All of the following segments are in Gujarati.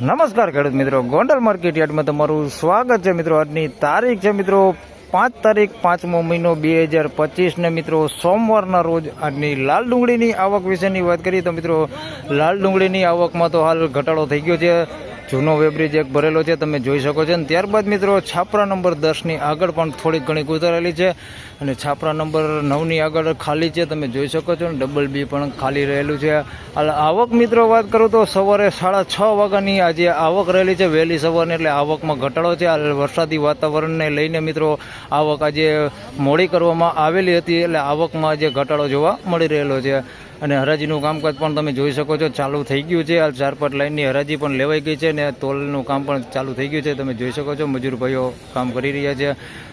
નમસ્કાર ખેડૂત મિત્રો, ગોંડલ માર્કેટ યાર્ડમાં તમારું સ્વાગત છે મિત્રો. આજની તારીખ છે મિત્રો 5 તારીખ 5મો મહિનો 2025 ને મિત્રો સોમવારના રોજ આજની લાલ ડુંગળીની આવક વિશેની વાત કરીએ તો મિત્રો લાલ ડુંગળીની આવકમાં તો હાલ ઘટાડો થઈ ગયો છે. જૂનો વેબ્રિજ એક ભરેલો છે, તમે જોઈ શકો છો. અને ત્યારબાદ મિત્રો છાપરા નંબર 10ની આગળ પણ થોડીક ઘણી ઉતારેલી છે અને છાપરા નંબર 9ની આગળ ખાલી છે, તમે જોઈ શકો છો. ડબલ બી પણ ખાલી રહેલું છે. આવક મિત્રો વાત કરું તો સવારે 6:30 વાગ્યાની આજે આવક રહેલી છે, વહેલી સવારની, એટલે આવકમાં ઘટાડો છે. હાલ વરસાદી વાતાવરણને લઈને મિત્રો આવક આજે મોડી કરવામાં આવેલી હતી, એટલે આવકમાં આજે ઘટાડો જોવા મળી રહેલો છે. અને હરાજીનું કામકાજ પણ તમે જોઈ શકો છો ચાલુ થઈ ગયું છે. હાલ 4-5 લાઇનની હરાજી પણ લેવાઈ ગઈ છે અને તોલનું કામ પણ ચાલુ થઈ ગયું છે, તમે જોઈ શકો છો. મજૂર ભાઈઓ કામ કરી રહ્યા છે.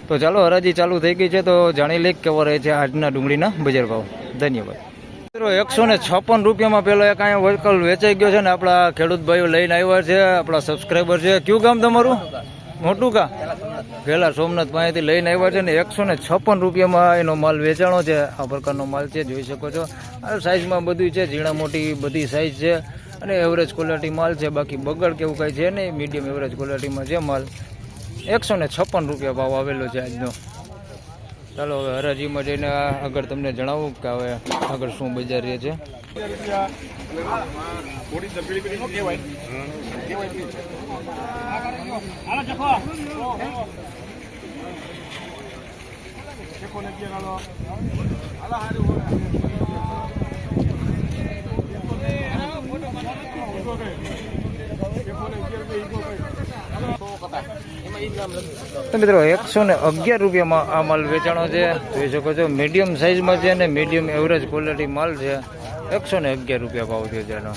તો ચાલો, હરાજી ચાલુ થઈ ગઈ છે તો જાણી લઈ કેવો રહે છે આજના ડુંગળીના બજાર ભાવ. ધન્યવાદ મિત્રો. 156 રૂપિયામાં પેલો એક અહીંયા વ્હીકલ વેચાઈ ગયો છે ને આપણા ખેડૂત ભાઈઓ લઈને આવ્યા છે, આપણા સબસ્ક્રાઈબર છે. કયું ગામ તમારું? મોટું કા પેલા સોમનાથ પાસેથી લઈને આવ્યા છે ને 156 રૂપિયામાં એનો માલ વેચાણો છે. આ પ્રકારનો માલ છે, જોઈ શકો છો. આ સાઇઝમાં બધું છે, ઝીણા મોટી બધી સાઇઝ છે અને એવરેજ ક્વોલિટી માલ છે. બાકી બગડ કેવું કાંઈ છે નહીં, મીડિયમ એવરેજ ક્વોલિટીમાં છે માલ. 156 રૂપિયા ભાવ આવેલો છે આજનો. ચાલો હવે હરાજીમાં જઈને આગળ તમને જણાવું કે હવે આગળ શું બજાર રહે છે. તો મિત્રો 111 રૂપિયામાં આ માલ વેચાણો છે, જોઈ શકો છો. મીડિયમ સાઇઝમાં છે અને મીડિયમ એવરેજ ક્વોલિટી માલ છે. 111 રૂપિયા ભાવ થયો છે એનો.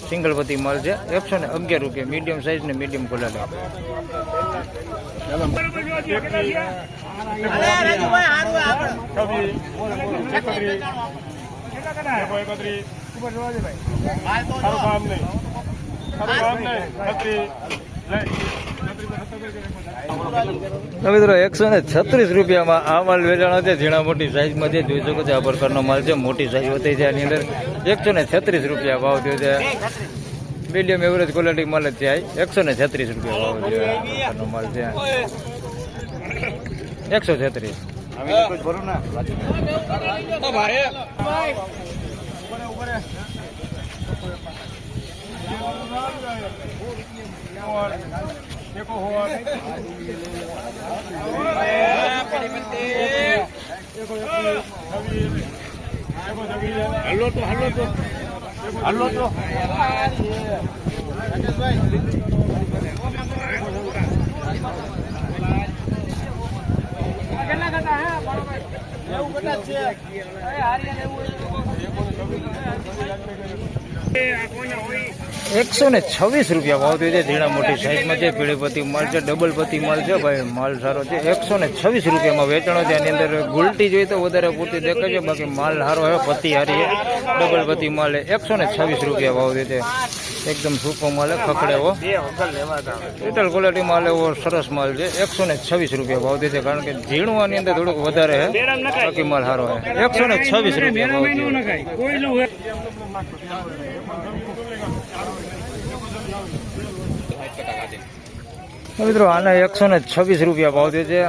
સિંગલ પતિ માલ છે. 111 રૂપિયા મીડિયમ સાઇઝ ને મીડિયમ ક્વોલિટી. મિત્રો 136 રૂપિયામાં આ માલ વેચાણો છે, ઝીણા મોટી સાઇઝમાં છે, જોઈ શકો છો. આ પ્રકારનો માલ છે, મોટી સાઇઝ હોતી છે આની અંદર. 136 રૂપિયા ભાવ થયો છે. મીડિયમ એવરેજ ક્વોલિટી માલ જ છે. 136 રૂપિયા ભાવ છે આ પ્રકારનો માલ છે. 136. એકસો ને 26 રૂપિયા ભાવ થયો છે. ઝીણા મોટી સાઈઝમાં છે, પીળી પત્તી માલ છે, ડબલ પત્તી માલ છે. ભાઈ માલ સારો છે. 126 રૂપિયામાં વેચાણો છે. આની અંદર ગુલટી જોઈએ તો વધારે પૂરતી દેખાય છે, બાકી માલ સારો છે, પત્તી હારી છે, ડબલ પત્તી માલ 126 રૂપિયા ભાવ થયો છે. એકદમ સૂકો માલ ખકડે એવો, રિટેલ ક્વોલિટી માલ એવો સરસ માલ છે. 126 રૂપિયા ભાવ થયો છે, કારણ કે ઝીણું આની અંદર થોડુંક વધારે છે, બાકી માલ સારો છે. 126 રૂપિયા ભાવ થયો. મિત્રો આના 126 રૂપિયા ભાવ થયો છે.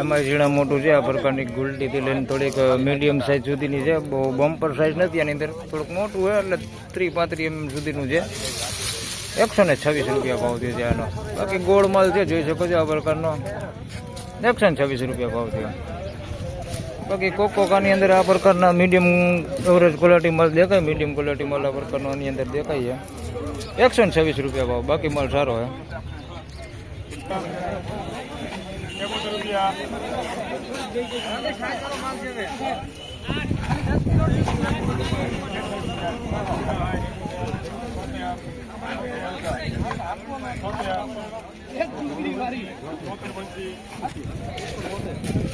એમાં ઝીણા મોટું છે. આ પ્રકારની ગુલટીથી લઈને થોડીક મીડિયમ સાઇઝ સુધીની છે, બહુ બમ્પર સાઇઝ નથી આની અંદર, થોડુંક મોટું હોય એટલે 30-35 mm સુધીનું છે. 126 રૂપિયા ભાવ થયો છે આનો. બાકી ગોળ માલ છે, જોઈ શકો છો. આ પ્રકારનો 126 રૂપિયા ભાવ થયો. બાકી કોકોકાની અંદર આ પ્રકારના મીડિયમ એવરેજ ક્વોલિટી માલ દેખાય, મીડિયમ ક્વોલિટી માલ આ પ્રકારનો આની અંદર દેખાય છે. 126 રૂપિયા ભાવ, બાકી માલ સારો છે.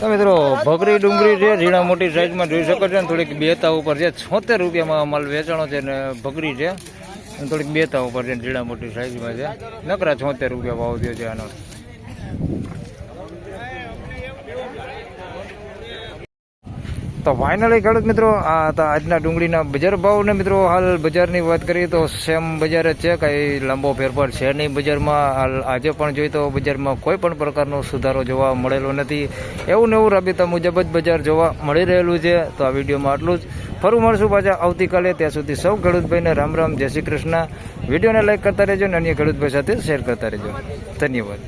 મિત્રો ભગરી ડુંગળી છે, ઝીણા મોટી સાઈઝમાં જોઈ શકો છો. થોડીક બેતા ઉપર છે. 76 રૂપિયામાં માલ વેચાણો છે ને ભગરી છે, થોડીક બેતા ઉપર છે, ઝીણા મોટી સાઈઝમાં છે. નકરા 76 રૂપિયા ભાવ થયો છે આનો. તો ફાઇનલી ખેડૂત મિત્રો આ હતા આજના ડુંગળીના બજાર ભાવને મિત્રો. હાલ બજારની વાત કરીએ તો સેમ બજાર જ છે, કાંઈ લાંબો ફેરફાર છે નહીં બજારમાં. હાલ આજે પણ જોઈએ તો બજારમાં કોઈ પણ પ્રકારનો સુધારો જોવા મળેલો નથી. એવું ને એવું રાબેતા મુજબ જ બજાર જોવા મળી રહેલું છે. તો આ વિડીયોમાં આટલું જ. ફરું મળશું પાછા આવતીકાલે. ત્યાં સુધી સૌ ખેડૂતભાઈને રામ રામ, જય શ્રી કૃષ્ણ. વિડીયોને લાઈક કરતા રહેજો અને અન્ય ખેડૂતભાઈ સાથે શેર કરતા રહેજો. ધન્યવાદ.